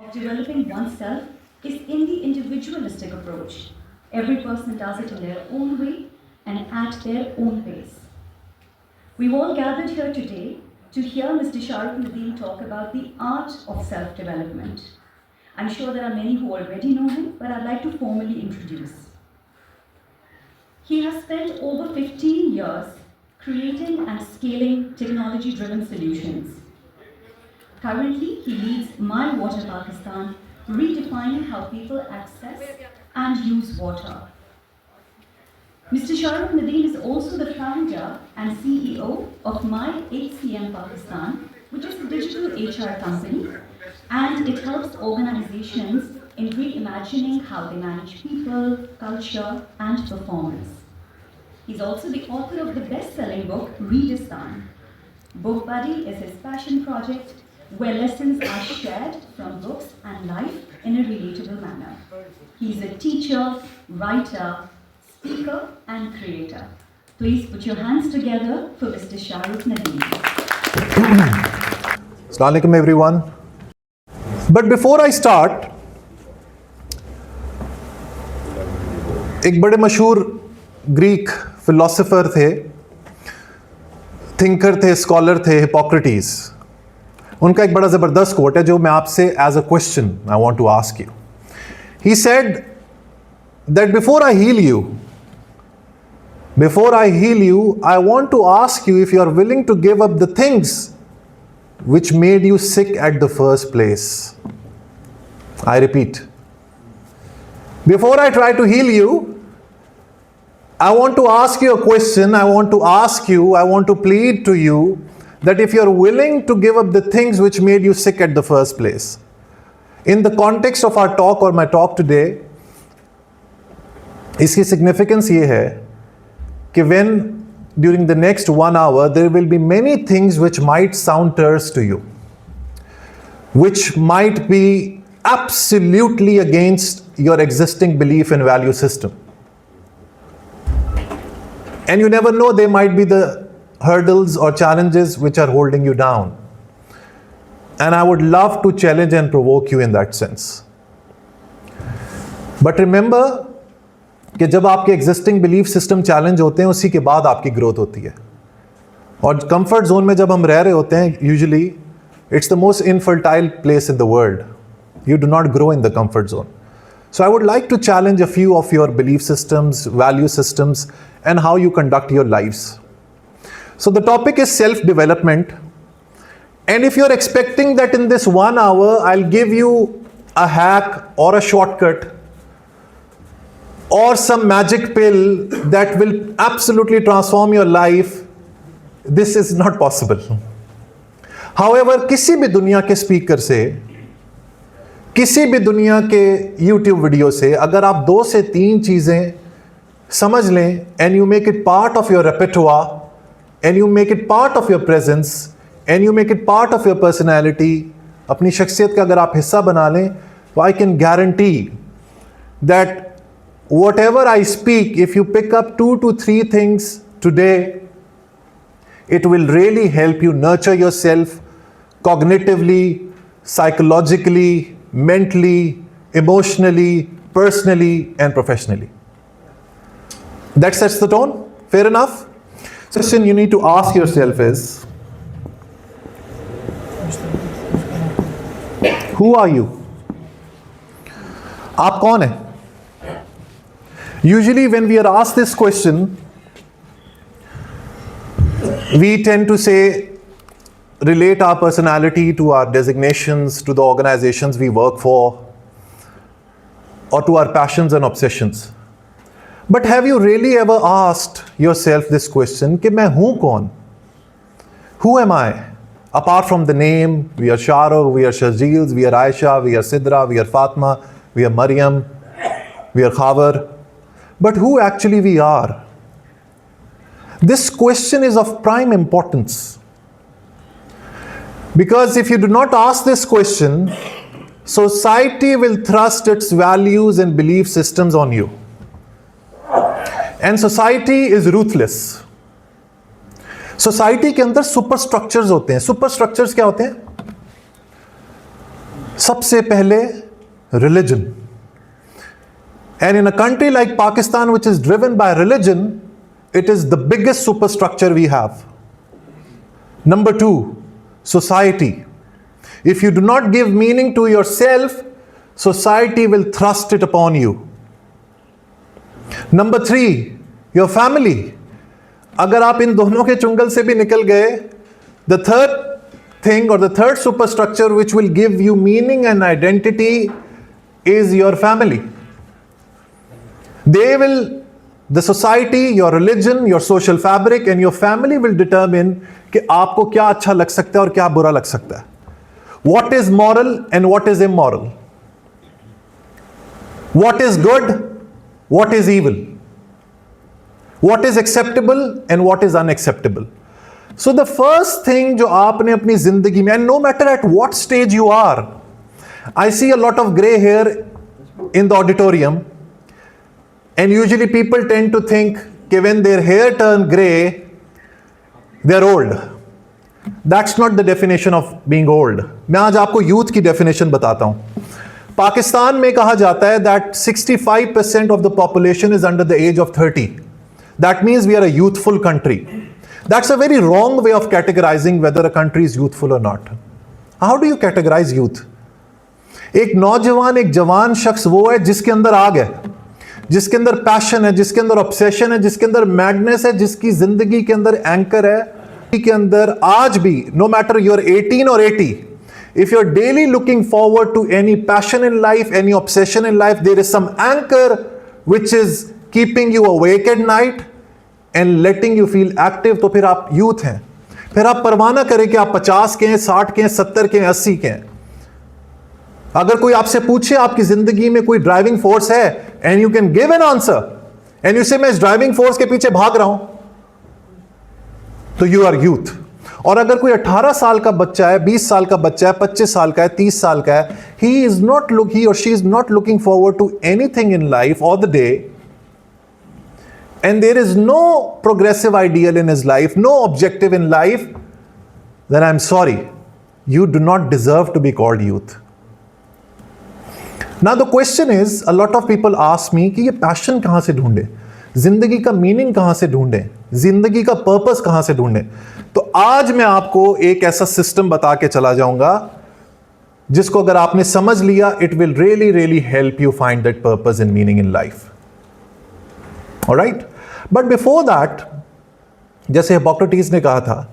of developing oneself is in the individualistic approach. Every person does it in their own way and at their own pace. We've all gathered here today to hear Mr. Shahrukh Nadeem talk about the art of self-development. I'm sure there are many who already know him, but I'd like to formally introduce. He has spent over 15 years creating and scaling technology-driven solutions. Currently, he leads My Water Pakistan, redefining how people access and use water. Mr. Shahrukh Nadeem is also the founder and CEO of My HCM Pakistan, which is a digital HR company, and it helps organizations in reimagining how they manage people, culture, and performance. He's also the author of the best-selling book, Redistan. Book Buddy is his passion project, where lessons are shared from books and life in a relatable manner. He's a teacher, writer, speaker, and creator. Please put your hands together for Mr. Shahrukh Nadeem. Assalamu alaikum everyone. But before I start, एक बड़े मशहूर Greek philosopher थे, thinker थे, scholar थे, Hippocrates. उनका एक बड़ा ज़बरदस्त कोट है जो मैं आपसे as a question I want to ask you. He said that before I heal you, I want to ask you if you are willing to give up the things which made you sick at the first place. I repeat. Before I try to heal you, I want to ask you a question. I want to plead to you that if you are willing to give up the things which made you sick at the first place. In the context of our talk or my talk today, इसकी significance ये है कि when during the next 1 hour there will be many things which might sound terse to you, which might be absolutely against your existing belief and value system. And you never know, they might be the hurdles or challenges which are holding you down. And I would love to challenge and provoke you in that sense. But remember कि जब आपके existing belief system challenge होते हैं उसी के बाद आपकी growth होती है. और कंफर्ट जोन में जब हम रह रहे होते हैं, usually it's the most infertile place in the world. You do not grow in the comfort zone. So I would like to challenge a few of your belief systems, value systems, and how you conduct your lives. So the topic is self-development. And if you're expecting that in this 1 hour, I'll give you a hack or a shortcut or some magic pill that will absolutely transform your life, this is not possible. However, किसी भी दुनिया के speaker से, किसी भी दुनिया के YouTube video से अगर आप 2 से 3 चीज़ें समझ लें and you make it part of your repertoire and you make it part of your presence and you make it part of your personality, अपनी शख्सियत का अगर आप हिस्सा बना लें, तो I can guarantee that whatever I speak, if you pick up 2 to 3 things today, it will really help you nurture yourself cognitively, psychologically, mentally, emotionally, personally, and professionally. That sets the tone. Fair enough? The question you need to ask yourself is, who are you? आप कौन हैं? Usually when we are asked this question, we tend to say, relate our personality to our designations, to the organizations we work for, or to our passions and obsessions. But have you really ever asked yourself this question, कि मैं हूँ कौन? Who am I? Apart from the name, we are Shahrukh, we are Shazils, we are Aisha, we are Sidra, we are Fatma, we are Maryam, we are Khabar. But who actually we are? This question is of prime importance. Because if you do not ask this question, society will thrust its values and belief systems on you. And society is ruthless. Society के अंदर super structures होते हैं. Super structures क्या होते हैं? सबसे पहले religion. And in a country like Pakistan, which is driven by religion, it is the biggest superstructure we have. Number two, society. If you do not give meaning to yourself, society will thrust it upon you. Number three, your family. अगर आप इन दोनों के चुंगल से भी निकल गए, the third thing or the third superstructure which will give you meaning and identity is your family. They will, the society, your religion, your social fabric and your family will determine कि आपको क्या अच्छा लग सकता है और क्या बुरा लग सकता है. What is moral and what is immoral? What is good? What is evil? What is acceptable and what is unacceptable? So the first thing जो आपने अपनी जिंदगी में, and no matter at what stage you are, I see a lot of gray hair in the auditorium, and usually people tend to think that when their hair turn gray, they're old. That's not the definition of being old. मैं आज आपको youth की definition बताता हूँ. पाकिस्तान में कहा जाता है that 65% of the population is under the age of 30. That means we are a youthful country. That's a very wrong way of categorizing whether a country is youthful or not. How do you categorize youth? एक नौजवान, एक जवान शख्स वो है जिसके अंदर आग है, जिसके अंदर पैशन है, जिसके अंदर ऑब्सेशन है, जिसके अंदर मैडनेस है, जिसकी जिंदगी के अंदर एंकर है, के अंदर आज भी, no matter you're 18 or 80, if you're daily looking forward to any passion in life, any obsession in life, there is some anchor which is keeping you awake at night and letting you feel active, तो फिर आप youth हैं. फिर आप परवाना करें कि आप 50 के हैं, 60 के हैं, 70 के हैं, 80 के हैं. अगर कोई आपसे पूछे आपकी जिंदगी में कोई ड्राइविंग फोर्स है, and you can give an answer and you से मैं इस ड्राइविंग फोर्स के पीछे भाग रहा हूं, तो यू आर यूथ. और अगर कोई 18 साल का बच्चा है, 20 साल का बच्चा है, 25 साल का है, 30 साल का है, he or she is not looking forward to anything in life or the day, and there is no progressive ideal in his life, no objective in life, then I'm sorry, you do not deserve to be called youth. Now the question is, a lot of people ask me कि ये passion कहाँ से ढूंढे, जिंदगी का meaning कहाँ से ढूंढे, जिंदगी का पर्पस कहाँ से ढूंढे. तो आज मैं आपको एक ऐसा सिस्टम बता के चला जाऊंगा जिसको अगर आपने समझ लिया, it will really really help you find that purpose and meaning in life. Alright, but before that, जैसे हिपोक्रेटिस ने कहा था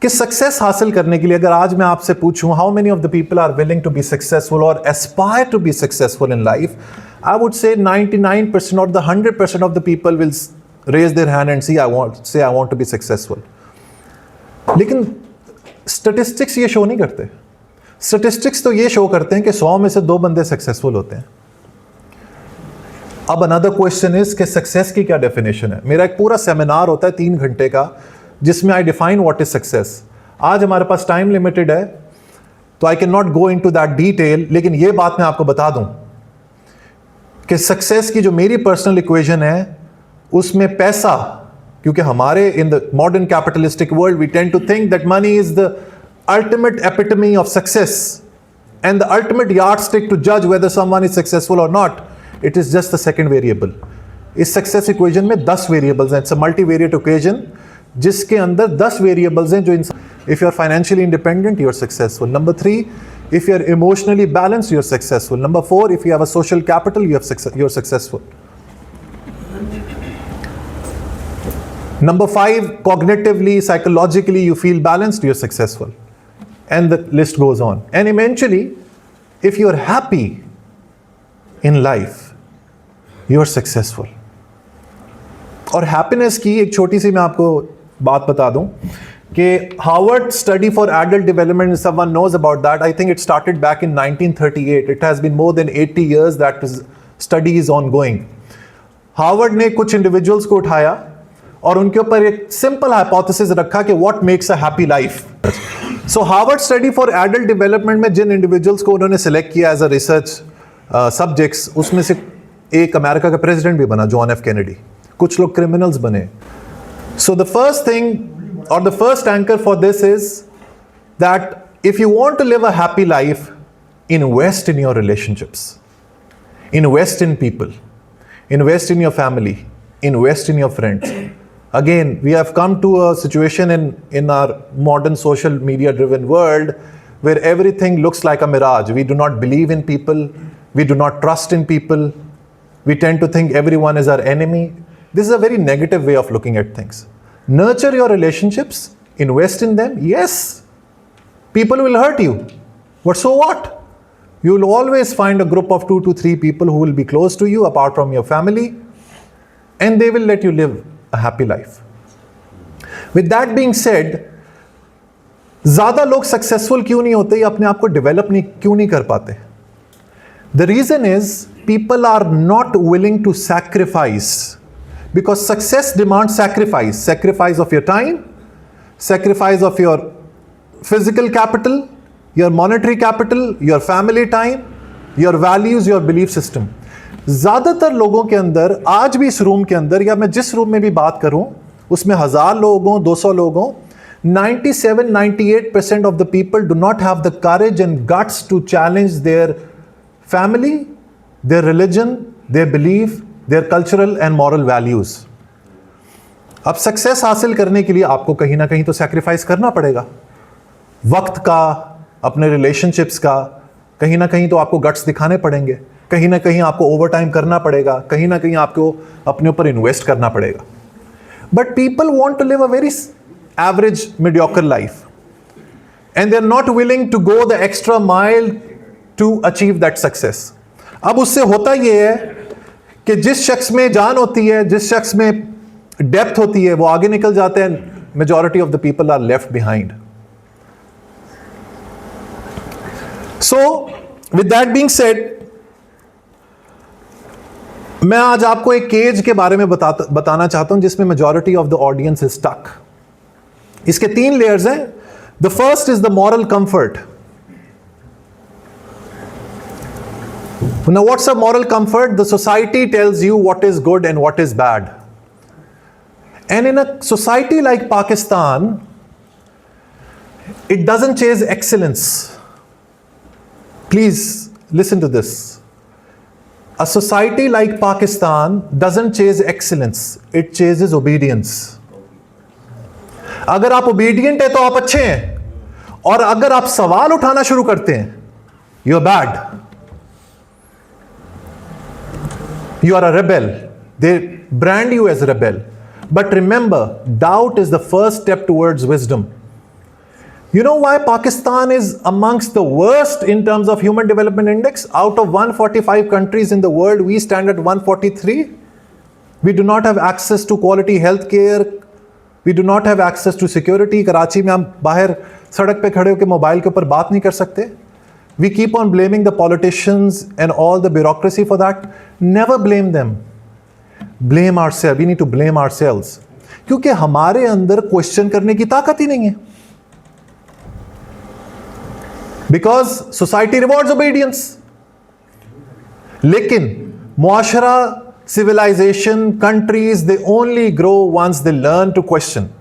कि सक्सेस हासिल करने के लिए अगर आज मैं आपसे पूछूं how many of the people are willing to be successful और aspire to be successful in life, I would say 99% or the 100% of the people will raise their hand and say I want to be successful. लेकिन statistics ये show नहीं करते. Statistics तो ये show करते हैं कि 100 में से 2 बंदे सक्सेसफुल होते हैं. अब अनदर क्वेश्चन इज कि सक्सेस की क्या डेफिनेशन है. मेरा एक पूरा सेमिनार होता है 3 घंटे का जिसमें I define what is success. आज हमारे पास टाइम लिमिटेड है तो I can not go into that detail, लेकिन ये बात मैं आपको बता दूं कि सक्सेस की जो मेरी पर्सनल इक्वेशन है उसमें पैसा, क्योंकि हमारे in the modern capitalistic world we tend to think that money is the ultimate epitome of success and the ultimate yardstick to जज वेदर समवन इज सक्सेसफुल और not. It is just the second variable. इस success equation में 10 variables हैं. It's a multivariate equation जिसके अंदर 10 variables हैं जो if you are financially independent you are successful. Number 3, if you are emotionally balanced you are successful. Number 4, if you have a social capital you are successful. Number 5, cognitively, psychologically you feel balanced, you are successful. And the list goes on. And eventually, if you are happy in life, you are successful. और happiness की एक छोटी सी मैं आपको बात बता दूं कि Harvard study for adult development, if someone knows about that, I think it started back in 1938. It has been more than 80 years that study is ongoing. Harvard ने कुछ individuals को उठाया और उनके ऊपर एक simple hypothesis रखा कि what makes a happy life. So Harvard study for adult development में जिन individuals को उन्होंने select किया as a research subjects, उसमें से एक अमेरिका का president भी बना, जॉन एफ कैनेडी. कुछ लोग criminals बने. So the first thing or the first anchor for this is that if you want to live a happy life, invest in your relationships, invest in people, invest in your family, invest in your friends. Again, we have come to a situation in our modern social media driven world where everything looks like a mirage. We do not believe in people, we do not trust in people, we tend to think everyone is our enemy. This is a very negative way of looking at things. Nurture your relationships, invest in them. Yes, people will hurt you, but so what? You will always find a group of 2 to 3 people who will be close to you apart from your family, and they will let you live a happy life. With that being said, ज़्यादा लोग successful क्यों नहीं होते या अपने आप को develop क्यों नहीं कर पाते? The reason is people are not willing to sacrifice, because success demands sacrifice. Sacrifice of your time, sacrifice of your physical capital, your monetary capital, your family time, your values, your belief system. ज़्यादातर लोगों के अंदर, आज भी इस room के अंदर या मैं जिस रूम में भी बात करूं उसमें 1000 लोग हों, 200 लोग हों, 97-98% of the people do not have the courage and guts to challenge their family, their religion, their belief, their cultural and moral values. अब सक्सेस हासिल करने के लिए आपको कहीं ना कहीं तो सैक्रिफाइस करना पड़ेगा, वक्त का, अपने रिलेशनशिप्स का, कहीं ना कहीं तो आपको गट्स दिखाने पड़ेंगे, कहीं ना कहीं आपको ओवर टाइम करना पड़ेगा, कहीं ना कहीं आपको अपने ऊपर इन्वेस्ट करना पड़ेगा. But people want to live a very average mediocre life and they are not willing to go the extra mile to achieve that success. अब उससे होता यह है कि जिस शख्स में जान होती है, जिस शख्स में डेप्थ होती है, वो आगे निकल जाते हैं. Majority of the people are left behind. So with that being said, मैं आज आपको एक केज के बारे में बताना चाहता हूं जिसमें majority of the audience is stuck. इसके 3 लेयर्स हैं. The first is the moral comfort. Now, what's a moral comfort? The society tells you what is good and what is bad. And in a society like Pakistan, it doesn't chase excellence. Please listen to this. A society like Pakistan doesn't chase excellence, it chases obedience. अगर आप obedient है तो आप अच्छे हैं, और अगर आप सवाल उठाना शुरू करते हैं, you're bad. You are a rebel. They brand you as a rebel. But remember, doubt is the first step towards wisdom. You know why Pakistan is amongst the worst in terms of Human Development Index? Out of 145 countries in the world, we stand at 143. We do not have access to quality health care. We do not have access to security. Karachi में हम बाहर सड़क पे खड़े होकर mobile के ऊपर बात नहीं कर सकते. We keep on blaming the politicians and all the bureaucracy for that. Never blame them. Blame ourselves. We need to blame ourselves. क्योंकि हमारे अंदर क्वेश्चन करने की ताकत ही नहीं है. Because society rewards obedience. लेकिन मुआशरा, civilization, countries, they only grow once they learn to question.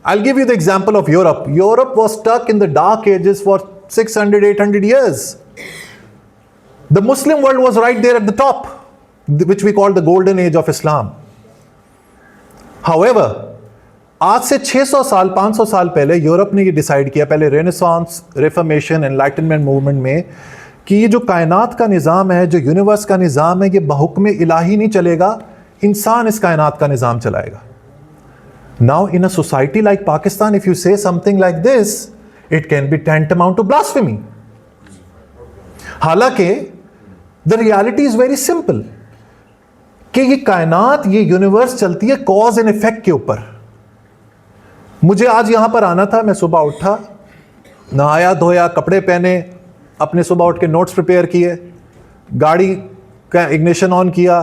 I'll give you the example of Europe. Europe was stuck in the dark ages for 600-800 years. The Muslim world was right there at the top, which we call the golden age of Islam. However, आज से 600 साल 500 साल पहले Europe ने ये decide किया, पहले renaissance, reformation, enlightenment movement में, कि ये जो कायनात का निज़ाम है, जो यूनिवर्स का निज़ाम है, ये बहुक्म इलाही नहीं चलेगा, इंसान इस कायनात का निज़ाम चलाएगा. Now in a society like Pakistan, if you say something like this, it can be tantamount to blasphemy. हालांकि the reality is very simple, कि ये कायनात, ये यूनिवर्स चलती है कॉज एंड इफेक्ट के ऊपर. मुझे आज यहां पर आना था, मैं सुबह उठा, नहाया धोया, कपड़े पहने, अपने सुबह उठ के नोट्स प्रिपेयर किए, गाड़ी का इग्निशन ऑन किया,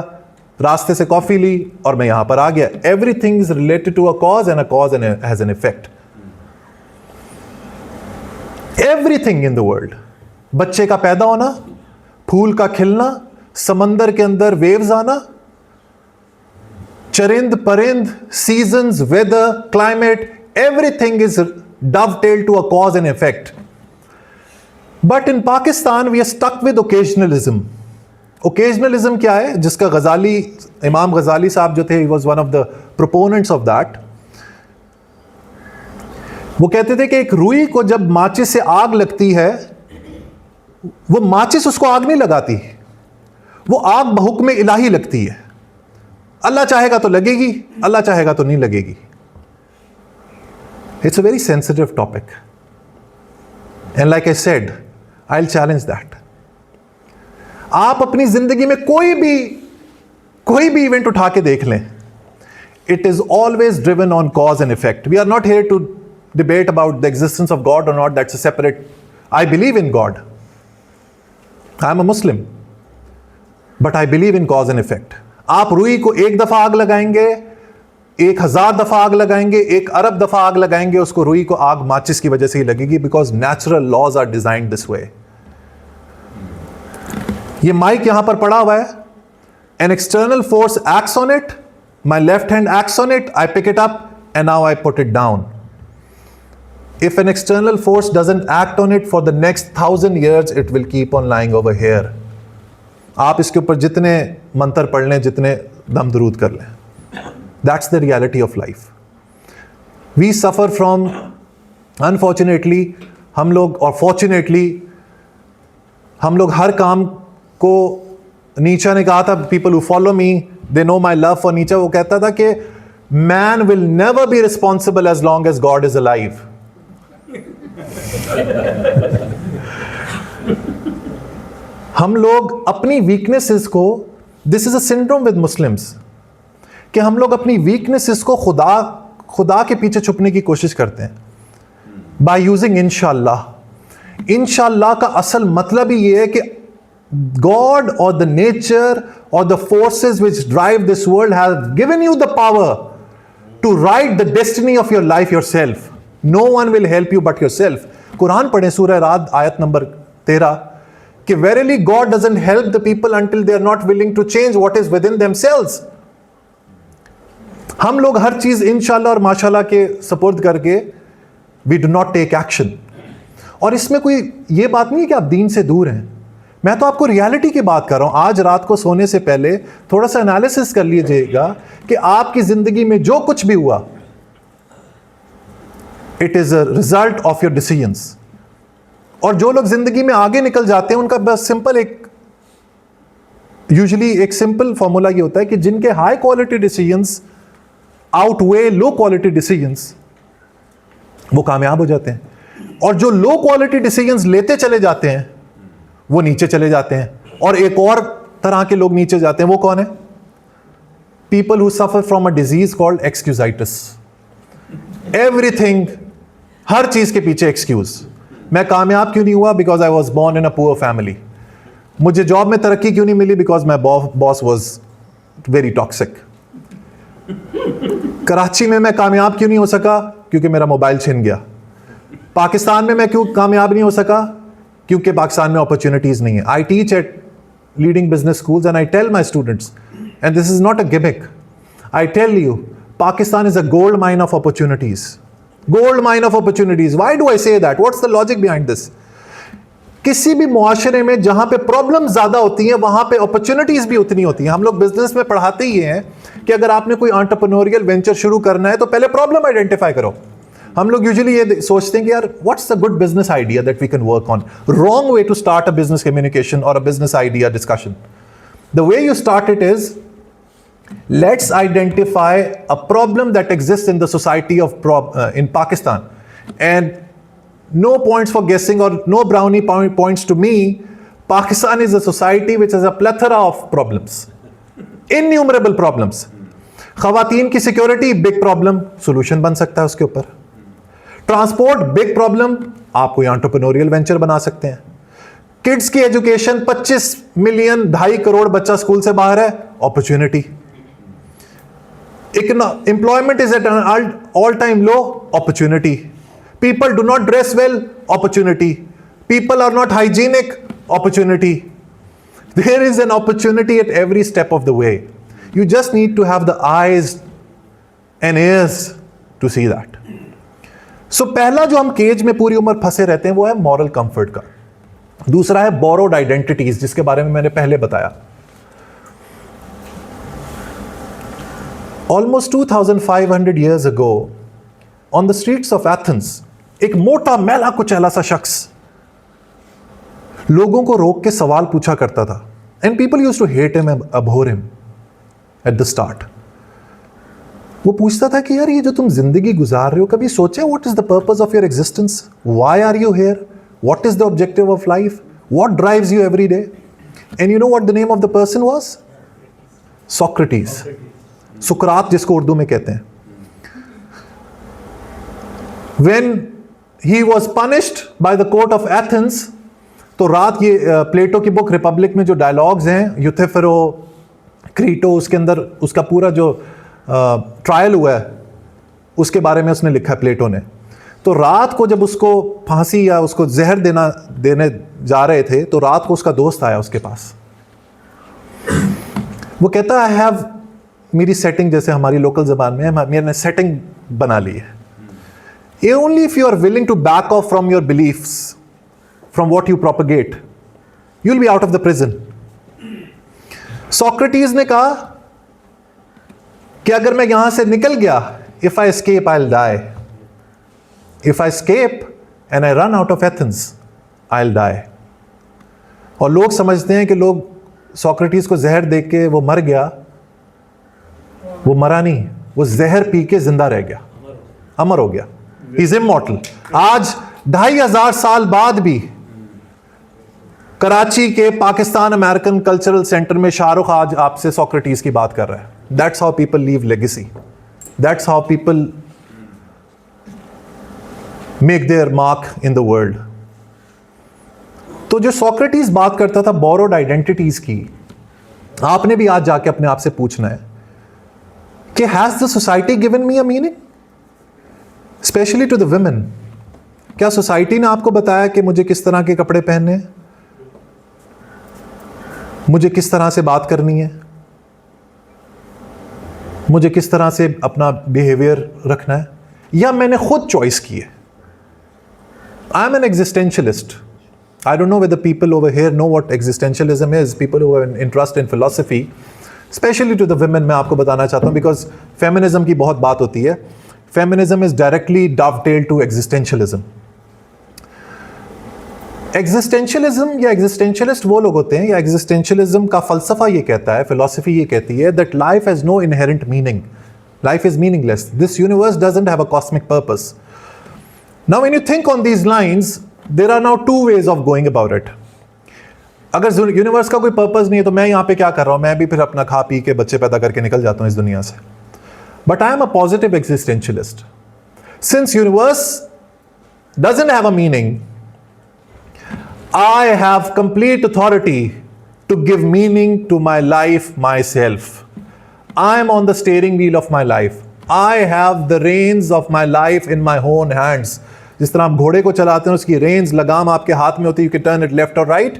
रास्ते से कॉफी ली और मैं यहां पर आ गया. Everything is related to a cause and a cause has an effect. Everything in the world. बच्चे का पैदा होना, फूल का खिलना, समंदर के अंदर वेव्स आना, चरिंद परिंद, seasons, weather, climate, everything is dovetailed to a cause and effect. But in Pakistan we are stuck with occasionalism. Occasionalism क्या है, जिसका गजाली, इमाम गजाली साहब जो थे, he was one of the proponents of that. वो कहते थे कि एक रुई को जब माचिस से आग लगती है, वो माचिस उसको आग नहीं लगाती, वो आग बहुक्म इलाही लगती है. अल्लाह चाहेगा तो लगेगी, अल्लाह चाहेगा तो नहीं लगेगी. It's a very sensitive topic, and like I said, I will challenge that. आप अपनी जिंदगी में कोई भी इवेंट उठा के देख लें, it is always driven on cause and effect. We are not here to debate about the existence of God or not. That's a separate. I believe in God. I am a Muslim, but I believe in cause and effect. आप रुई को एक दफा आग लगाएंगे, 1000 दफा आग लगाएंगे, 1 अरब दफा आग लगाएंगे, उसको रुई को आग माचिस की वजह से ही लगेगी, because natural laws are designed this way. ये माइक यहां पर पड़ा हुआ है. An external force acts on it. My left hand acts on it. I pick it up and now I put it down. If an external force doesn't act on it for the next 1000 years, it will keep on lying over here. आप इसके ऊपर जितने मंत्र पढ़ लें, जितने दम दरूद कर लें, that's the reality of life. We suffer from, unfortunately, हम लोग, और fortunately, हम लोग हर काम को, नीचा ने कहा था, people who follow me, they know my love for नीचा. वो कहता था कि man will never be responsible as long as God is alive. हम लोग अपनी वीकनेसेस को, this is a syndrome with Muslims, कि हम लोग अपनी वीकनेसेस को खुदा के पीछे छुपने की कोशिश करते हैं बाय यूजिंग इंशाल्लाह. इंशाल्लाह का असल मतलब ही ये है कि गॉड और द नेचर और the forces which drive this world have given you the power to write the destiny of your life yourself. No one will help you but yourself. Quran पढ़ें, सूरह राद आयत नंबर 13, कि verily God doesn't help the people until they are not willing to change what is within themselves. हम लोग हर चीज इंशाल्लाह और माशाल्लाह के सपोर्ट करके we do not take action. और इसमें कोई ये बात नहीं है कि आप दीन से दूर हैं. मैं तो आपको रियलिटी की बात कर रहा हूं. आज रात को सोने से पहले थोड़ा सा एनालिसिस कर लीजिएगा कि आपकी जिंदगी में जो कुछ भी हुआ, it is a result of your decisions. और जो लोग जिंदगी में आगे निकल जाते हैं, उनका बस सिंपल यूजुअली एक सिंपल फॉर्मूला ये होता है कि जिनके high quality decisions outweigh low quality decisions, वो कामयाब हो जाते हैं. और जो लो क्वालिटी डिसीजंस लेते चले जाते हैं, वो नीचे चले जाते हैं. और एक और तरह के लोग नीचे जाते हैं. वो कौन है? People who suffer from a disease called excusitis. Everything, हर चीज के पीछे एक्सक्यूज. मैं कामयाब क्यों नहीं हुआ? Because I was born in a poor family. मुझे जॉब में तरक्की क्यों नहीं मिली? Because my boss was very toxic. Karachi में मैं कामयाब क्यों नहीं हो सका? क्योंकि मेरा मोबाइल छिन गया. पाकिस्तान में मैं क्यों कामयाब नहीं हो सका? क्योंकि पाकिस्तान में अपॉर्चुनिटीज नहीं है. I teach at leading business schools and I tell my students, and this is not a gimmick, I tell you, Pakistan is a gold mine of opportunities. Gold mine of opportunities. Why do I say that? What's the logic behind this? किसी भी मुआशरे में जहां पे problem ज्यादा होती हैं, वहां पे अपॉर्चुनिटीज भी उतनी होती हैं. हम लोग बिजनेस में पढ़ाते ही हैं कि अगर आपने कोई एंटरप्रेन्योरियल वेंचर शुरू करना है तो पहले प्रॉब्लम आइडेंटिफाई करो. हम लोग यूजुअली ये सोचते हैं कि यार what's the good business idea that we can work on. Wrong way to start a business communication और a business idea discussion. The way you start it is, let's identify a problem that exists in the society of in Pakistan, and no points for guessing or no brownie points to me. Pakistan is a society which has a plethora of problems, innumerable problems. खवातीन की security big problem, solution बन सकता है उसके ऊपर. Transport big problem, आप कोई entrepreneurial venture बना सकते हैं. किड्स की एजुकेशन, 25 मिलियन 2.5 करोड़ बच्चा स्कूल से बाहर है, opportunity. Employment is at an all-time low, opportunity. People do not dress well, opportunity. People are not hygienic, opportunity. There is an opportunity at every step of the way. You just need to have the eyes and ears to see that. So पहला जो हम cage में पूरी उम्र फंसे रहते हैं वो है मॉरल कंफर्ट का. दूसरा है बोरोड आइडेंटिटीज, जिसके बारे में मैंने पहले बताया। Almost 2500 years ago on the streets of Athens, एक मोटा मैला कुचैला सा शख्स लोगों को रोक के सवाल पूछा करता था, and people used to hate him, abhor him at the start. वो पूछता था कि यार ये जो तुम जिंदगी गुजार रहे हो, कभी सोचे what is the purpose of your existence, why are you here, what is the objective of life, what drives you every day? And you know what the name of the person was? Socrates, सुकरात जिसको उर्दू में कहते हैं। When he was punished by the court of Athens, तो रात ये प्लेटो की book Republic में जो डायलॉग्स हैं, यूथेफेरो, क्रीटो, उसके अंदर उसका पूरा जो ट्रायल हुआ है उसके बारे में उसने लिखा है प्लेटो ने। तो रात को जब उसको फांसी या उसको जहर देने जा रहे थे, तो रात को उसका दोस्त आया उसके पास। वो कहता है आई हैव, मेरी सेटिंग, जैसे हमारी लोकल जबान में है, मैंने सेटिंग बना ली है। Only if you are willing to back off from your beliefs, from what you propagate, you'll be out of the prison. Socrates ने कहा कि अगर मैं यहां से निकल गया, if I escape, I'll die. If I escape and I run out of Athens, I'll die. और लोग समझते हैं कि लोग सोक्रेटिस को जहर दे के वो मर गया। वो मरा नहीं, वो जहर पी के जिंदा रह गया, अमर हो गया। He is immortal. आज 2500 साल बाद भी कराची के पाकिस्तान अमेरिकन कल्चरल सेंटर में शाहरुख आज आपसे सोक्रेटिस की बात कर रहा है। That's how people leave legacy. That's how people make their mark in the world. तो जो सोक्रेटिस बात करता था बोरोड आइडेंटिटीज की, आपने भी आज जाके अपने आप से पूछना है कि has the society given me a meaning, specially to the women. क्या सोसाइटी ने आपको बताया कि मुझे किस तरह के कपड़े पहनने हैं, मुझे किस तरह से बात करनी है, मुझे किस तरह से अपना बिहेवियर रखना है, या मैंने खुद चॉइस की है? I am an existentialist. I don't know whether people over here know what existentialism is. People who have an interest in philosophy, especially to the women, मैं आपको बताना चाहता हूँ, because feminism की बहुत बात होती है. Feminism is directly dovetailed to existentialism. Existentialism या existentialist वो लोग होते हैं, या existentialism का फलसफा ये कहता है, philosophy ये कहती है that life has no inherent meaning. Life is meaningless. This universe doesn't have a cosmic purpose. Now when you think on these lines, there are now two ways of going about it. अगर universe का कोई purpose नहीं है तो मैं यहाँ पे क्या कर रहा हूँ? मैं भी फिर अपना खा पी के बच्चे पैदा करके निकल जाता हूँ इस दुनिया से. But I am a positive existentialist. Since universe doesn't have a meaning, I have complete authority to give meaning to my life myself. I am on the steering wheel of my life. I have the reins of my life in my own hands. जिस तरह आप घोड़े को चलाते हैं, उसकी range लगाम आपके हाथ में होती है, you can turn it left or right.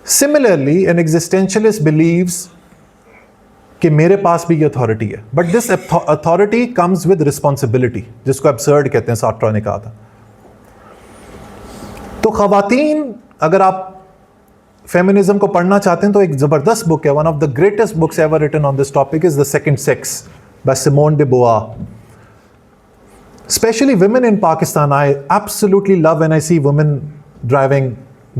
Similarly, an existentialist believes कि मेरे पास भी ये अथॉरिटी है, but this authority comes with responsibility, जिसको absurd कहते हैं, सार्ट्रे ने कहा था. तो ख़वातीन, अगर आप फेमिनिज्म को पढ़ना चाहते हैं तो एक ज़बरदस्त बुक है, one of the greatest books ever written on this topic is The Second Sex by Simone de Beauvoir. Especially women in Pakistan, I absolutely love when I see women driving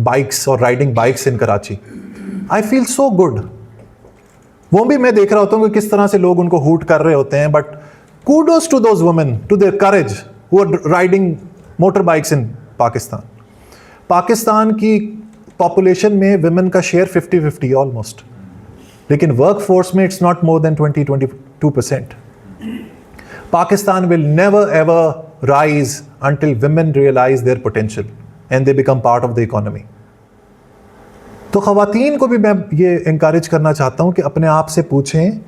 bikes or riding bikes in Karachi. I feel so good. वो भी मैं देख रहा होता हूँ कि किस तरह से लोग उनको हूट कर रहे होते हैं, but kudos to those women, to their courage, who are riding motorbikes in Pakistan. Pakistan की पॉपुलेशन में women का शेयर 50-50 ऑलमोस्ट, लेकिन वर्क फोर्स में it's not more than 20-22%. Pakistan will never ever rise until women realize their potential and they become part of the economy. तो ख़वातीन को भी मैं ये encourage करना चाहता हूँ कि अपने आप से पूछें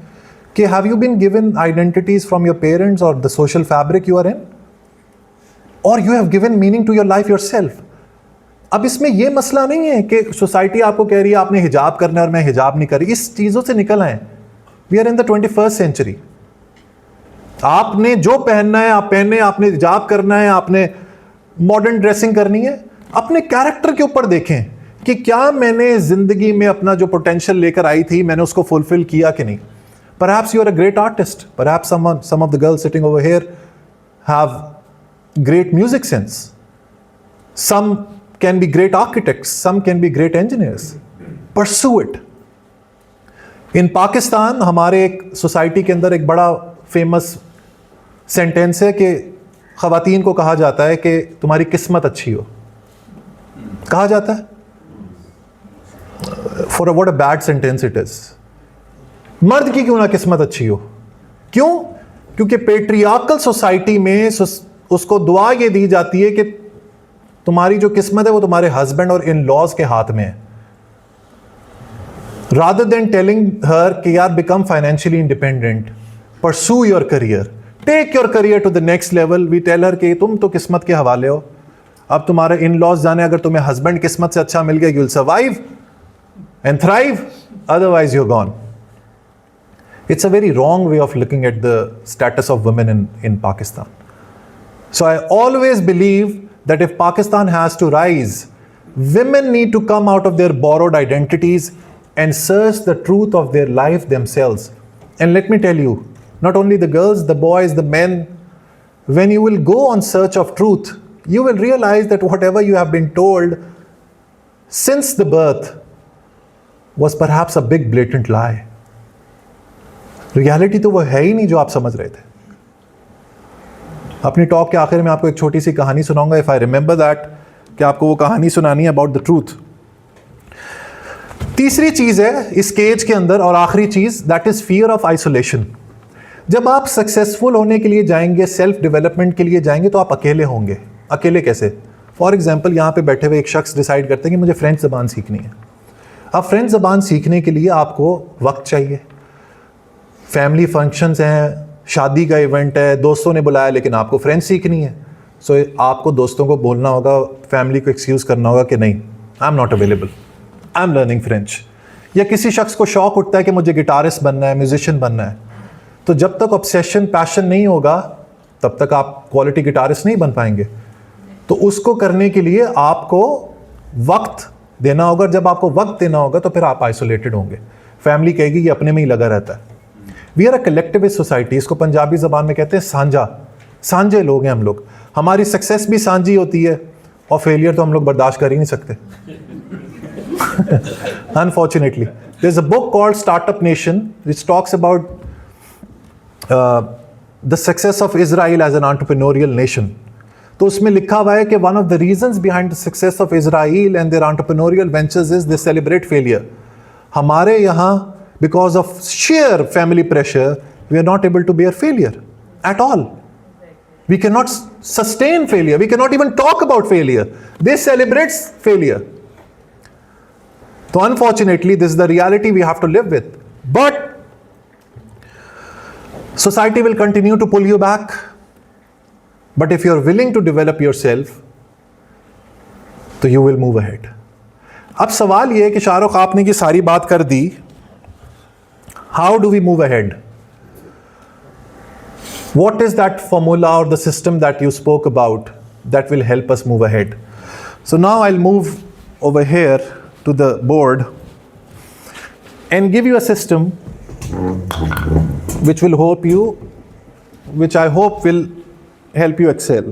कि have you been given identities from your parents or the social fabric you are in, or you have given meaning to your life yourself. अब इसमें ये मसला नहीं है कि सोसाइटी आपको कह रही है आपने हिजाब करना है और मैं हिजाब नहीं कर रही. इस चीज़ों से निकल आए. We are in the 21st century. आपने जो पहनना है आप पहने, आपने हिजाब करना है, आपने मॉडर्न ड्रेसिंग करनी है, अपने कैरेक्टर के ऊपर देखें कि क्या मैंने जिंदगी में अपना जो पोटेंशियल लेकर आई थी मैंने उसको फुलफिल किया कि नहीं. Perhaps you are a great artist. Perhaps some of the girls sitting over here have great music sense. Some can be great architects. Some can be great engineers. Pursue it. In Pakistan, हमारे एक society के अंदर एक बड़ा famous sentence है कि ख़वातीन को कहा जाता है कि तुम्हारी किस्मत अच्छी हो. कहा जाता है. For what a bad sentence it is. मर्द की क्यों ना किस्मत अच्छी हो. क्यों? क्योंकि पेट्रियार्कल सोसाइटी में उसको दुआ ये दी जाती है कि तुम्हारी जो किस्मत है वो तुम्हारे हस्बैंड और इन लॉज के हाथ में है. रादर देन टेलिंग हर कि यार become financially independent, pursue your career, take your career to the next level, we tell her कि तुम तो किस्मत के हवाले हो. अब तुम्हारे इन लॉज जाने, अगर तुम्हें हस्बैंड किस्मत से अच्छा मिल गया, you will survive and thrive, otherwise you are gone. It's a very wrong way of looking at the status of women in Pakistan. So I always believe that if Pakistan has to rise, women need to come out of their borrowed identities and search the truth of their life themselves. And let me tell you, not only the girls, the boys, the men, when you will go on search of truth, you will realize that whatever you have been told since the birth was perhaps a big blatant lie. Reality तो वो है ही नहीं जो आप समझ रहे थे. अपनी टॉक के आखिर में आपको एक छोटी सी कहानी सुनाऊंगा, इफ आई रिमेंबर दैट, कि आपको वो कहानी सुनानी है अबाउट द ट्रूथ. तीसरी चीज है इस केज के अंदर और आखिरी चीज, that is fear of isolation. जब आप सक्सेसफुल होने के लिए जाएंगे, सेल्फ डेवलपमेंट के लिए जाएंगे, तो आप अकेले होंगे. अकेले कैसे? फॉर एग्जाम्पल, यहाँ पे बैठे हुए एक शख्स डिसाइड करते हैं कि मुझे फ्रेंच ज़बान सीखनी है. अब फ्रेंच ज़बान सीखने के लिए आपको वक्त चाहिए, फैमिली फंक्शंस हैं, शादी का इवेंट है, दोस्तों ने बुलाया लेकिन आपको फ्रेंच सीखनी है. सो आपको दोस्तों को बोलना होगा, फैमिली को एक्सक्यूज़ करना होगा कि नहीं, I am not available, I am learning French. या किसी शख्स को शौक उठता है कि मुझे गिटारिस्ट बनना है, म्यूजिशियन बनना है, तो जब तक ऑब्सेशन, पैशन नहीं होगा तब तक आप क्वालिटी गिटारिस्ट नहीं बन पाएंगे. तो उसको करने के लिए आपको वक्त देना होगा. जब आपको वक्त देना होगा तो फिर आप आइसोलेटेड होंगे. फैमिली कहेगी ये अपने में ही लगा रहता है. We are a collectivist society. इसको पंजाबी ज़बान में कहते हैं सांझा. सांझे लोग हैं हम लोग. हमारी सक्सेस भी सांझी होती है और फेलियर तो हम लोग बर्दाश्त कर ही नहीं सकते. Unfortunately there is a book called startup nation which talks about the success of Israel as an entrepreneurial nation. तो उसमें लिखा हुआ है कि one of the reasons behind the success of Israel and their entrepreneurial ventures is they celebrate failure. हमारे यहाँ because of sheer family pressure, we are not able to bear failure at all. We cannot sustain failure. We cannot even talk about failure. They celebrate failure. So unfortunately, this is the reality we have to live with. But society will continue to pull you back. But if you are willing to develop yourself, तो you will move ahead. अब सवाल ये है कि शाहरुख, आपने की सारी बात कर दी, how do we move ahead? What is that formula or the system that you spoke about that will help us move ahead? So now I'll move over here to the board and give you a system which I hope will help you excel.